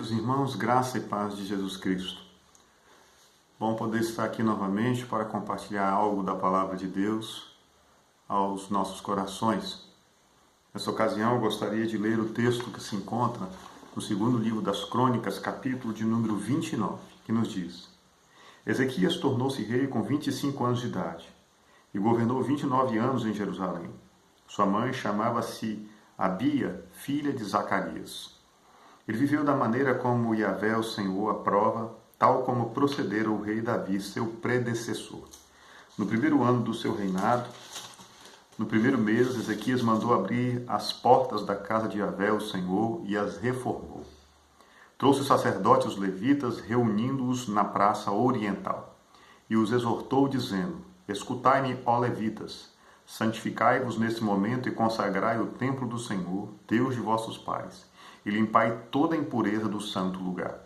Queridos irmãos, graça e paz de Jesus Cristo. Bom poder estar aqui novamente para compartilhar algo da Palavra de Deus aos nossos corações. Nessa ocasião, eu gostaria de ler o texto que se encontra no segundo livro das Crônicas, capítulo de número 29, que nos diz: Ezequias tornou-se rei com 25 anos de idade e governou 29 anos em Jerusalém. Sua mãe chamava-se Abia, filha de Zacarias. Ele viveu da maneira como Yahvé, o Senhor, aprova, tal como procedera o rei Davi, seu predecessor. No primeiro ano do seu reinado, no primeiro mês, Ezequias mandou abrir as portas da casa de Yahvé, o Senhor, e as reformou. Trouxe os sacerdotes e os levitas, reunindo-os na praça oriental, e os exortou, dizendo: Escutai-me, ó levitas, santificai-vos nesse momento e consagrai o templo do Senhor, Deus de vossos pais, e limpai toda a impureza do santo lugar.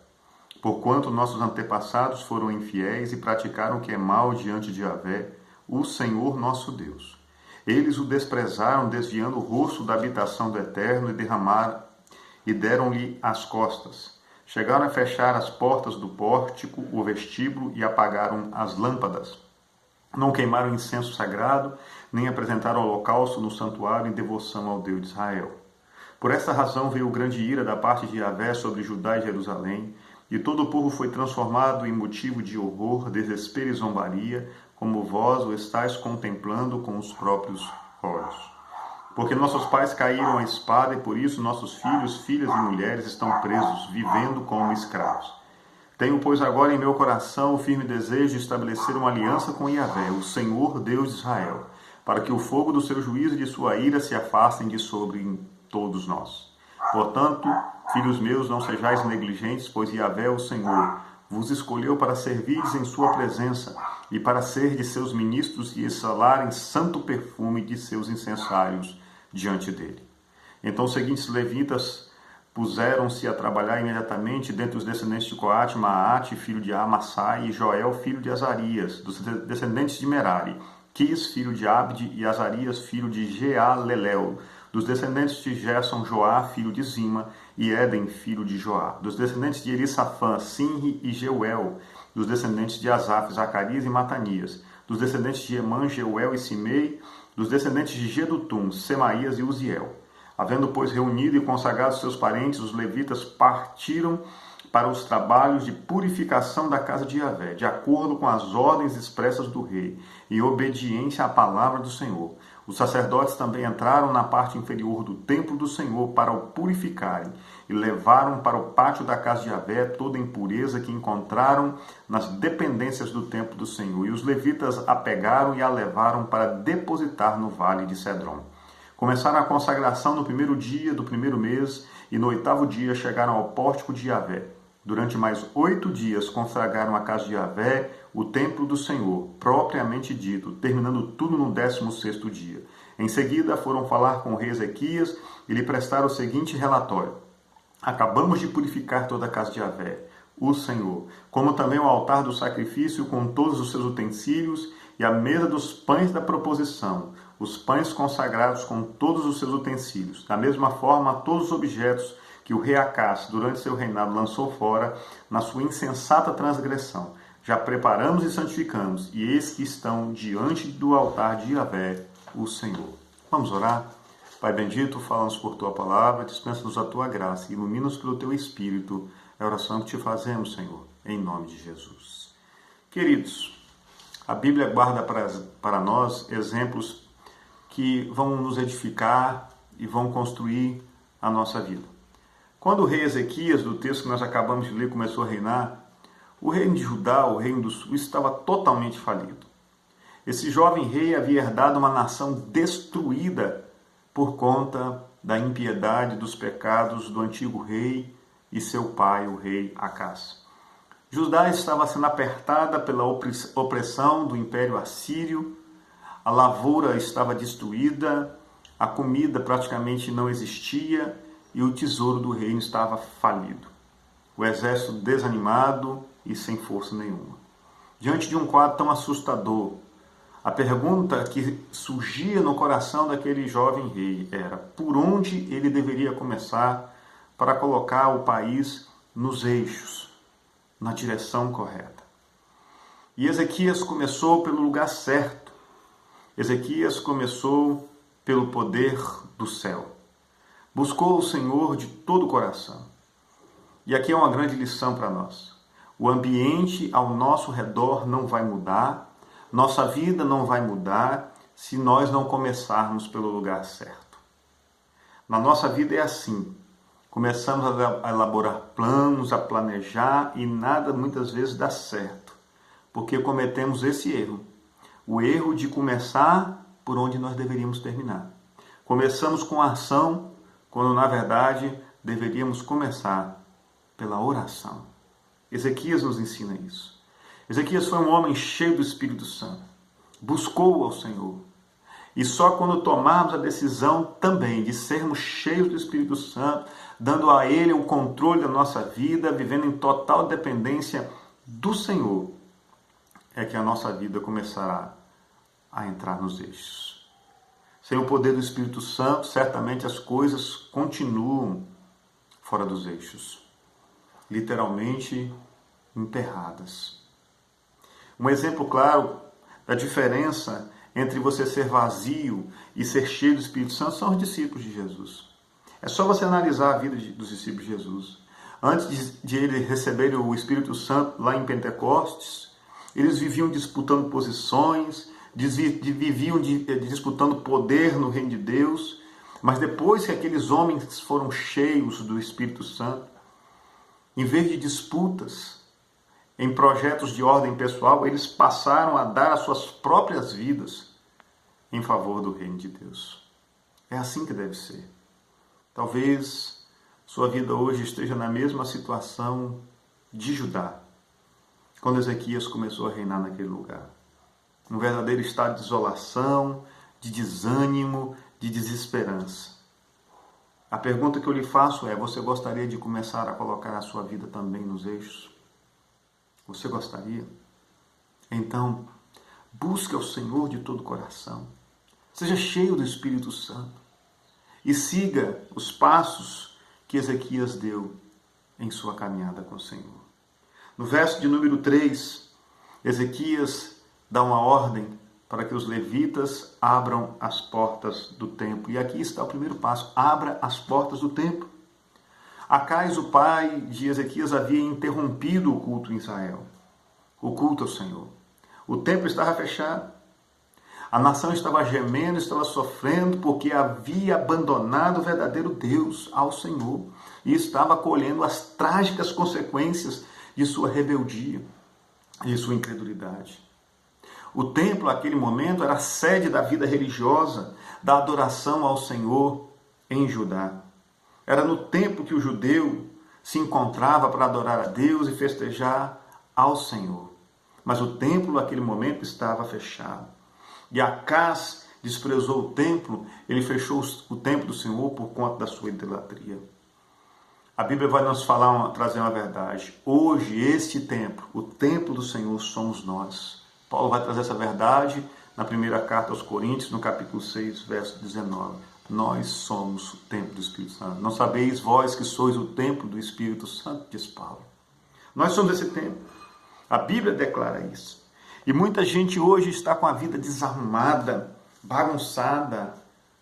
Porquanto nossos antepassados foram infiéis e praticaram o que é mal diante de Yahvé, o Senhor nosso Deus. Eles o desprezaram, desviando o rosto da habitação do Eterno, e deram-lhe as costas. Chegaram a fechar as portas do pórtico, o vestíbulo, e apagaram as lâmpadas. Não queimaram incenso sagrado, nem apresentaram holocausto no santuário em devoção ao Deus de Israel. Por esta razão veio grande ira da parte de Yahvé sobre Judá e Jerusalém, e todo o povo foi transformado em motivo de horror, desespero e zombaria, como vós o estáis contemplando com os próprios olhos. Porque nossos pais caíram à espada, e por isso nossos filhos, filhas e mulheres estão presos, vivendo como escravos. Tenho, pois, agora em meu coração o firme desejo de estabelecer uma aliança com Yahvé, o Senhor Deus de Israel, para que o fogo do seu juízo e de sua ira se afastem de sobre todos nós. Portanto, filhos meus, não sejais negligentes, pois Yahvé, o Senhor, vos escolheu para servirdes em sua presença e para serdes seus ministros e exalarem santo perfume de seus incensários diante dele. Então os seguintes levitas puseram-se a trabalhar imediatamente dentre os descendentes de Coate, Maate, filho de Amassai, e Joel, filho de Azarias, dos descendentes de Merari, Quis, filho de Abde, e Azarias, filho de Jealelel, dos descendentes de Gerson, Joá, filho de Zima, e Éden, filho de Joá, dos descendentes de Elisafã, Sinri e Jeuel, dos descendentes de Asaf, Zacarias e Matanias, dos descendentes de Emã, Jeuel e Simei, dos descendentes de Gedutum, Semaías e Uziel. Havendo, pois, reunido e consagrado seus parentes, os levitas partiram para os trabalhos de purificação da casa de Yahvé, de acordo com as ordens expressas do rei, em obediência à palavra do Senhor. Os sacerdotes também entraram na parte inferior do templo do Senhor para o purificarem, e levaram para o pátio da casa de Yahvé toda a impureza que encontraram nas dependências do templo do Senhor. E os levitas a pegaram e a levaram para depositar no vale de Cedron. Começaram a consagração no primeiro dia do primeiro mês, e no 8º dia chegaram ao pórtico de Yahvé. Durante mais 8 dias consagraram a casa de Yahvé, o templo do Senhor, propriamente dito, terminando tudo no 16º dia. Em seguida foram falar com o rei Ezequias e lhe prestaram o seguinte relatório: Acabamos de purificar toda a casa de Yahvé, o Senhor, como também o altar do sacrifício com todos os seus utensílios e a mesa dos pães da proposição, os pães consagrados com todos os seus utensílios. Da mesma forma, todos os objetos que o rei Acás, durante seu reinado, lançou fora na sua insensata transgressão. Já preparamos e santificamos, e eis que estão diante do altar de Yahvé, o Senhor. Vamos orar? Pai bendito, fala-nos por tua palavra, dispensa-nos a tua graça, ilumina-nos pelo teu Espírito. É a oração que te fazemos, Senhor, em nome de Jesus. Queridos, a Bíblia guarda para nós exemplos que vão nos edificar e vão construir a nossa vida. Quando o rei Ezequias, do texto que nós acabamos de ler, começou a reinar, o reino de Judá, o reino do sul, estava totalmente falido. Esse jovem rei havia herdado uma nação destruída por conta da impiedade, dos pecados do antigo rei e seu pai, o rei Acás. Judá estava sendo apertada pela opressão do Império Assírio, a lavoura estava destruída, a comida praticamente não existia, e o tesouro do reino estava falido. O exército desanimado e sem força nenhuma. Diante de um quadro tão assustador, a pergunta que surgia no coração daquele jovem rei era: por onde ele deveria começar para colocar o país nos eixos, na direção correta. E Ezequias começou pelo lugar certo. Ezequias começou pelo poder do céu. Buscou o Senhor de todo o coração. E aqui é uma grande lição para nós. O ambiente ao nosso redor não vai mudar, nossa vida não vai mudar se nós não começarmos pelo lugar certo. Na nossa vida é assim. Começamos a elaborar planos, a planejar e nada muitas vezes dá certo. Porque cometemos esse erro. O erro de começar por onde nós deveríamos terminar. Começamos com a ação, quando na verdade deveríamos começar pela oração. Ezequias nos ensina isso. Ezequias foi um homem cheio do Espírito Santo. Buscou ao Senhor. E só quando tomarmos a decisão também de sermos cheios do Espírito Santo, dando a Ele o controle da nossa vida, vivendo em total dependência do Senhor, é que a nossa vida começará a entrar nos eixos. Sem o poder do Espírito Santo, certamente as coisas continuam fora dos eixos, literalmente enterradas. Um exemplo claro da diferença entre você ser vazio e ser cheio do Espírito Santo são os discípulos de Jesus. É só você analisar a vida dos discípulos de Jesus. Antes de eles receberem o Espírito Santo lá em Pentecostes, eles viviam disputando posições, viviam disputando poder no reino de Deus, mas depois que aqueles homens foram cheios do Espírito Santo, em vez de disputas em projetos de ordem pessoal, eles passaram a dar as suas próprias vidas em favor do reino de Deus. É assim que deve ser. Talvez sua vida hoje esteja na mesma situação de Judá, quando Ezequias começou a reinar naquele lugar. Um verdadeiro estado de isolação, de desânimo, de desesperança. A pergunta que eu lhe faço é: você gostaria de começar a colocar a sua vida também nos eixos? Você gostaria? Então, busque ao Senhor de todo o coração. Seja cheio do Espírito Santo. E siga os passos que Ezequias deu em sua caminhada com o Senhor. No verso de número 3, Ezequias dá uma ordem para que os levitas abram as portas do templo. E aqui está o primeiro passo: abra as portas do templo. Acais, o pai de Ezequias, havia interrompido o culto em Israel, o culto ao Senhor. O templo estava fechado. A nação estava gemendo, estava sofrendo, porque havia abandonado o verdadeiro Deus, ao Senhor, e estava colhendo as trágicas consequências de sua rebeldia e de sua incredulidade. O templo, naquele momento, era a sede da vida religiosa, da adoração ao Senhor em Judá. Era no templo que o judeu se encontrava para adorar a Deus e festejar ao Senhor. Mas o templo, naquele momento, estava fechado. E Acaz desprezou o templo, ele fechou o templo do Senhor por conta da sua idolatria. A Bíblia vai nos trazer uma verdade. Hoje, este templo, o templo do Senhor, somos nós. Paulo vai trazer essa verdade na primeira carta aos Coríntios, no capítulo 6, verso 19. Nós somos o templo do Espírito Santo. Não sabeis vós que sois o templo do Espírito Santo, diz Paulo. Nós somos esse templo. A Bíblia declara isso. E muita gente hoje está com a vida desarrumada, bagunçada,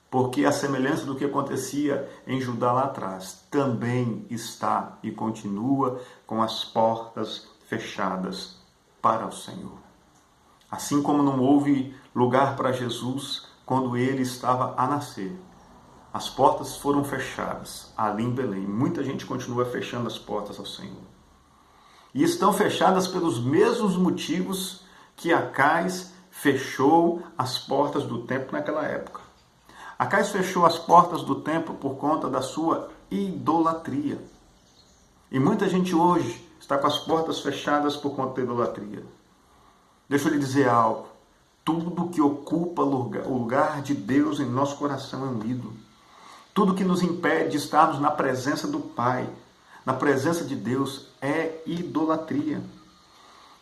porque a semelhança do que acontecia em Judá lá atrás, também está e continua com as portas fechadas para o Senhor. Assim como não houve lugar para Jesus quando ele estava a nascer, as portas foram fechadas ali em Belém. Muita gente continua fechando as portas ao Senhor. E estão fechadas pelos mesmos motivos que Acais fechou as portas do templo naquela época. Acais fechou as portas do templo por conta da sua idolatria. E muita gente hoje está com as portas fechadas por conta da idolatria. Deixa eu lhe dizer algo. Tudo que ocupa o lugar de Deus em nosso coração é um ídolo. Tudo que nos impede de estarmos na presença do Pai, na presença de Deus, é idolatria.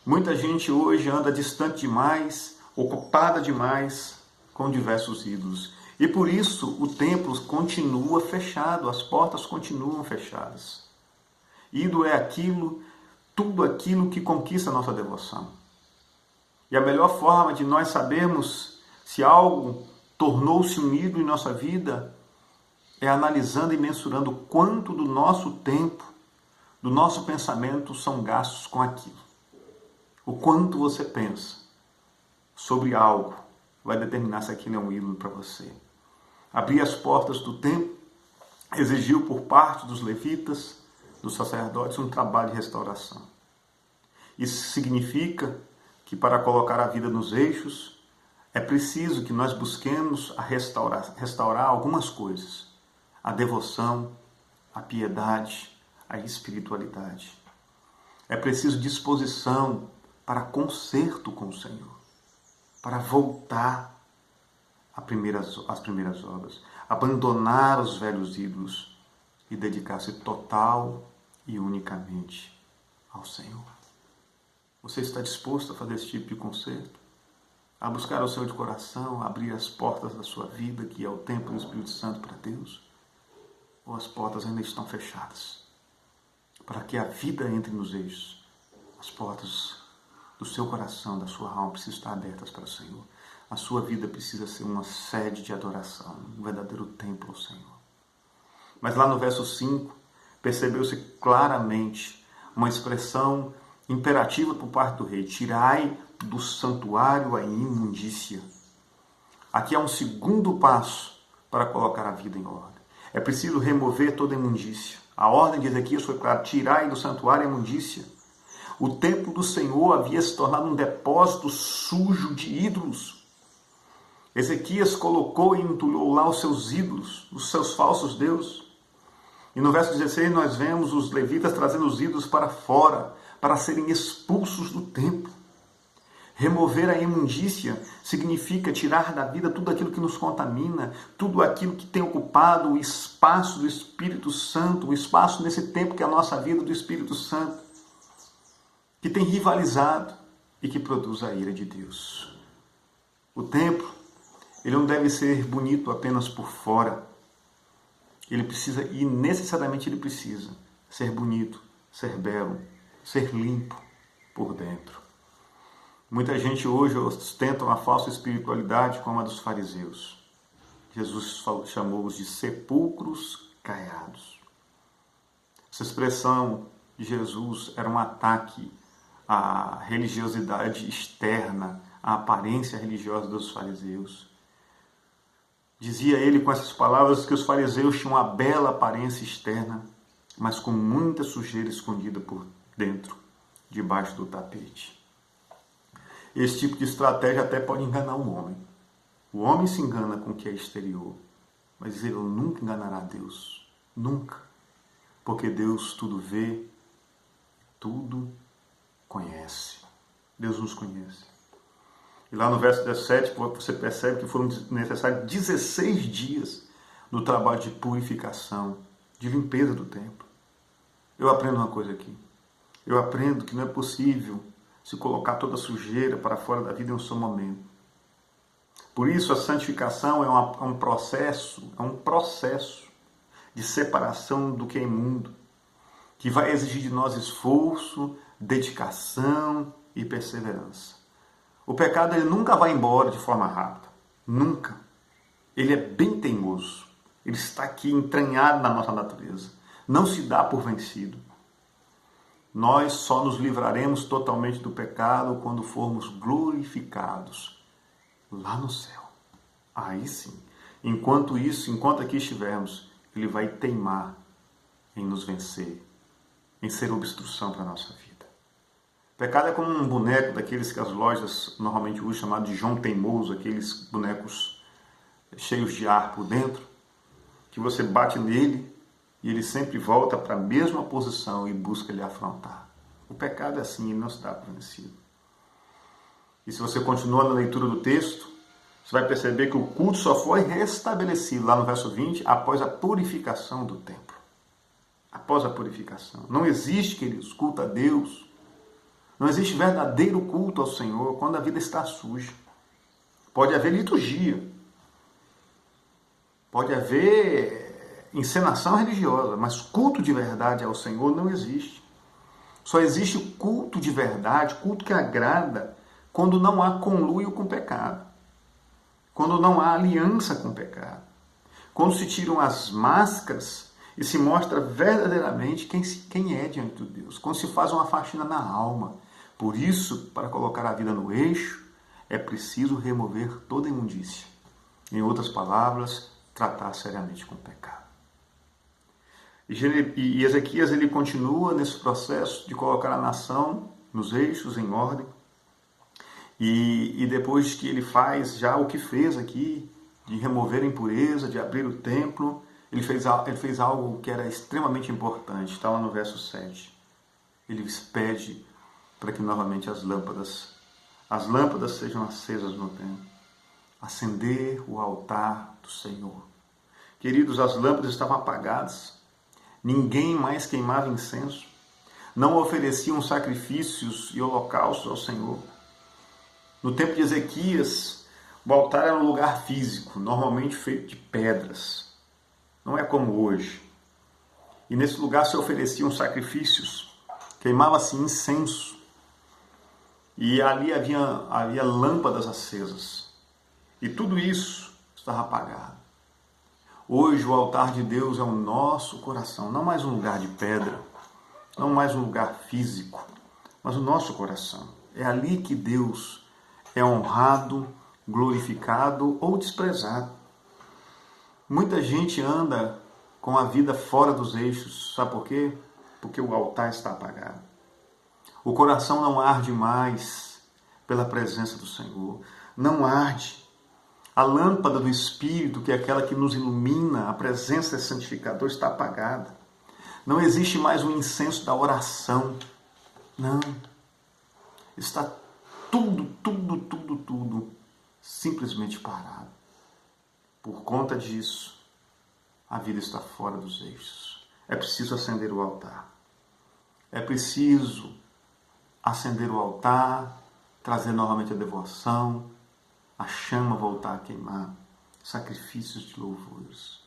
Muita gente hoje anda distante demais, ocupada demais com diversos ídolos. E por isso o templo continua fechado, as portas continuam fechadas. Ídolo é aquilo, tudo aquilo que conquista a nossa devoção. E a melhor forma de nós sabermos se algo tornou-se um ídolo em nossa vida é analisando e mensurando quanto do nosso tempo, do nosso pensamento são gastos com aquilo. O quanto você pensa sobre algo vai determinar se aquilo é um ídolo para você. Abrir as portas do templo exigiu por parte dos levitas, dos sacerdotes, um trabalho de restauração. Isso significa que para colocar a vida nos eixos, é preciso que nós busquemos restaurar algumas coisas. A devoção, a piedade, a espiritualidade. É preciso disposição para conserto com o Senhor, para voltar às primeiras obras, abandonar os velhos ídolos e dedicar-se total e unicamente ao Senhor. Você está disposto a fazer esse tipo de conserto? A buscar o Senhor de coração, a abrir as portas da sua vida, que é o templo do Espírito Santo para Deus? Ou as portas ainda estão fechadas? Para que a vida entre nos eixos, as portas do seu coração, da sua alma, precisam estar abertas para o Senhor. A sua vida precisa ser uma sede de adoração, um verdadeiro templo ao Senhor. Mas lá no verso 5, percebeu-se claramente uma expressão imperativa por parte do rei: tirai do santuário a imundícia. Aqui há um segundo passo para colocar a vida em ordem. É preciso remover toda a imundícia. A ordem de Ezequias foi clara: tirai do santuário a imundícia. O templo do Senhor havia se tornado um depósito sujo de ídolos. Ezequias colocou e entulhou lá os seus ídolos, os seus falsos deuses. E no verso 16 nós vemos os levitas trazendo os ídolos para fora, para serem expulsos do templo. Remover a imundícia significa tirar da vida tudo aquilo que nos contamina, tudo aquilo que tem ocupado o espaço do Espírito Santo, o espaço nesse tempo que é a nossa vida do Espírito Santo, que tem rivalizado e que produz a ira de Deus. O templo, ele não deve ser bonito apenas por fora. Ele precisa, e necessariamente ele precisa, ser bonito, ser belo, ser limpo por dentro. Muita gente hoje ostenta uma falsa espiritualidade como a dos fariseus. Jesus chamou-os de sepulcros caiados. Essa expressão de Jesus era um ataque à religiosidade externa, à aparência religiosa dos fariseus. Dizia ele com essas palavras que os fariseus tinham uma bela aparência externa, mas com muita sujeira escondida por dentro, debaixo do tapete. Esse tipo de estratégia até pode enganar um homem. O homem se engana com o que é exterior, mas ele nunca enganará Deus. Nunca. Porque Deus tudo vê, tudo conhece. Deus nos conhece. E lá no verso 17 você percebe que foram necessários 16 dias no trabalho de purificação, de limpeza do templo. Eu aprendo uma coisa aqui. Eu aprendo que não é possível se colocar toda a sujeira para fora da vida em um só momento. Por isso a santificação é um processo de separação do que é imundo, que vai exigir de nós esforço, dedicação e perseverança. O pecado ele nunca vai embora de forma rápida. Nunca. Ele é bem teimoso. Ele está aqui entranhado na nossa natureza. Não se dá por vencido. Nós só nos livraremos totalmente do pecado quando formos glorificados lá no céu. Aí sim. Enquanto aqui estivermos, ele vai teimar em nos vencer, em ser obstrução para a nossa vida. Pecado é como um boneco daqueles que as lojas normalmente usam, chamado de João Teimoso, aqueles bonecos cheios de ar por dentro, que você bate nele e ele sempre volta para a mesma posição e busca lhe afrontar. O pecado é assim, ele não se dá por vencido. E se você continua na leitura do texto, você vai perceber que o culto só foi restabelecido, lá no verso 20, após a purificação do templo. Após a purificação. Não existe, queridos, culto a Deus. Não existe verdadeiro culto ao Senhor quando a vida está suja. Pode haver liturgia. Pode haver encenação religiosa, mas culto de verdade ao Senhor não existe. Só existe culto de verdade, culto que agrada, quando não há conluio com o pecado, quando não há aliança com o pecado, quando se tiram as máscaras e se mostra verdadeiramente quem é diante de Deus, quando se faz uma faxina na alma. Por isso, para colocar a vida no eixo, é preciso remover toda a imundícia. Em outras palavras, tratar seriamente com o pecado. E Ezequias ele continua nesse processo de colocar a nação nos eixos, em ordem. E depois que ele faz já o que fez aqui, de remover a impureza, de abrir o templo, ele fez algo que era extremamente importante. Está lá no verso 7. Ele pede para que novamente as lâmpadas sejam acesas no templo. Acender o altar do Senhor. Queridos, as lâmpadas estavam apagadas. Ninguém mais queimava incenso. Não ofereciam sacrifícios e holocaustos ao Senhor. No tempo de Ezequias, o altar era um lugar físico, normalmente feito de pedras. Não é como hoje. E nesse lugar se ofereciam sacrifícios, queimava-se incenso. E ali havia lâmpadas acesas. E tudo isso estava apagado. Hoje o altar de Deus é o nosso coração, não mais um lugar de pedra, não mais um lugar físico, mas o nosso coração. É ali que Deus é honrado, glorificado ou desprezado. Muita gente anda com a vida fora dos eixos, sabe por quê? Porque o altar está apagado. O coração não arde mais pela presença do Senhor, não arde. A lâmpada do Espírito, que é aquela que nos ilumina, a presença do santificador, está apagada. Não existe mais o incenso da oração. Não. Está tudo simplesmente parado. Por conta disso, a vida está fora dos eixos. É preciso acender o altar. É preciso acender o altar, trazer novamente a devoção, a chama voltar a queimar, sacrifícios de louvores.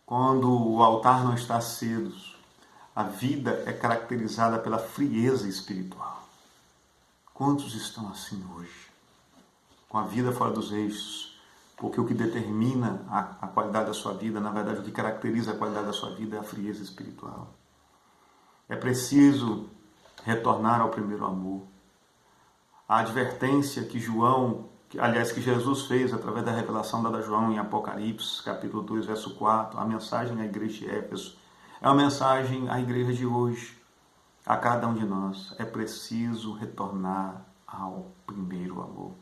Quando o altar não está aceso, a vida é caracterizada pela frieza espiritual. Quantos estão assim hoje? Com a vida fora dos eixos, porque o que determina a qualidade da sua vida, na verdade o que caracteriza a qualidade da sua vida é a frieza espiritual. É preciso retornar ao primeiro amor. A advertência que que Jesus fez através da revelação dada a João em Apocalipse, capítulo 2, verso 4, a mensagem à igreja de Éfeso, é uma mensagem à igreja de hoje, a cada um de nós. É preciso retornar ao primeiro amor.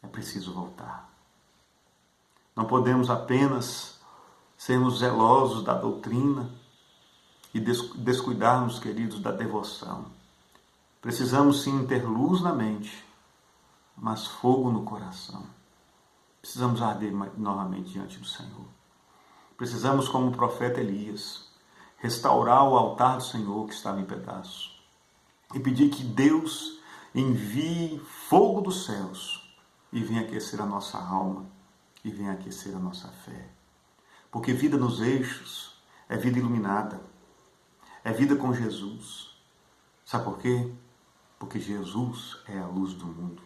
É preciso voltar. Não podemos apenas sermos zelosos da doutrina e descuidarmos, queridos, da devoção. Precisamos sim ter luz na mente, mas fogo no coração. Precisamos arder novamente diante do Senhor. Precisamos, como o profeta Elias, restaurar o altar do Senhor que estava em pedaços e pedir que Deus envie fogo dos céus e venha aquecer a nossa alma e venha aquecer a nossa fé. Porque vida nos eixos é vida iluminada, é vida com Jesus. Sabe por quê? Porque Jesus é a luz do mundo.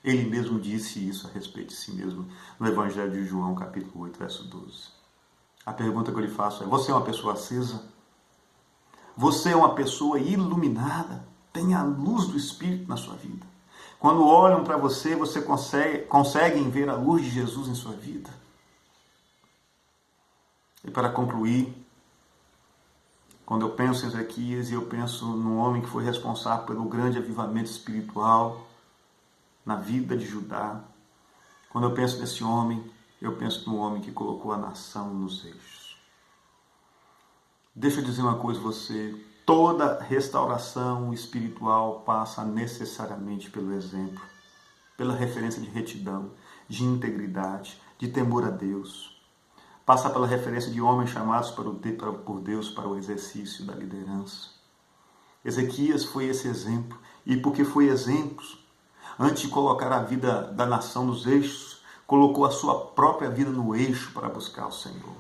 Ele mesmo disse isso a respeito de si mesmo no Evangelho de João, capítulo 8, verso 12. A pergunta que eu lhe faço é: você é uma pessoa acesa? Você é uma pessoa iluminada? Tem a luz do Espírito na sua vida? Quando olham para você, você conseguem ver a luz de Jesus em sua vida? E para concluir, quando eu penso em Ezequias e eu penso num homem que foi responsável pelo grande avivamento espiritual na vida de Judá, quando eu penso nesse homem, eu penso num homem que colocou a nação nos eixos. Deixa eu dizer uma coisa a você: toda restauração espiritual passa necessariamente pelo exemplo, pela referência de retidão, de integridade, de temor a Deus. Passa pela referência de homens chamados por Deus para o exercício da liderança. Ezequias foi esse exemplo, e porque foi exemplo, antes de colocar a vida da nação nos eixos, colocou a sua própria vida no eixo para buscar o Senhor.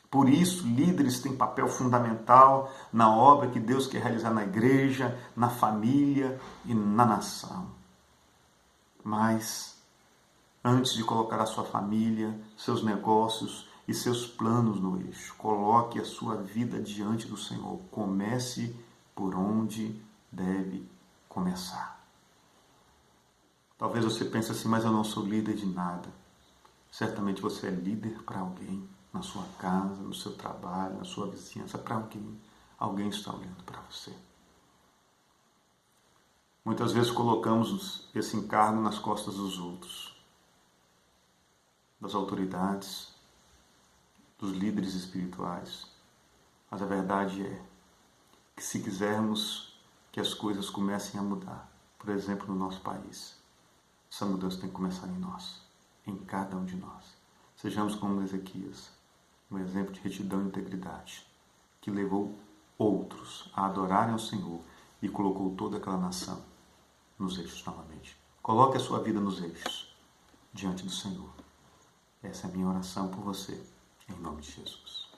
Por isso, líderes têm papel fundamental na obra que Deus quer realizar na igreja, na família e na nação. Mas, antes de colocar a sua família, seus negócios e seus planos no eixo, coloque a sua vida diante do Senhor. Comece por onde deve começar. Talvez você pense assim, mas eu não sou líder de nada. Certamente você é líder para alguém, na sua casa, no seu trabalho, na sua vizinhança, para alguém. Alguém está olhando para você. Muitas vezes colocamos esse encargo nas costas dos outros, das autoridades, dos líderes espirituais. Mas a verdade é que se quisermos que as coisas comecem a mudar, por exemplo, no nosso país, essa mudança tem que começar em nós, em cada um de nós. Sejamos como Ezequias, um exemplo de retidão e integridade, que levou outros a adorarem ao Senhor e colocou toda aquela nação nos eixos novamente. Coloque a sua vida nos eixos, diante do Senhor. Essa é a minha oração por você, em nome de Jesus.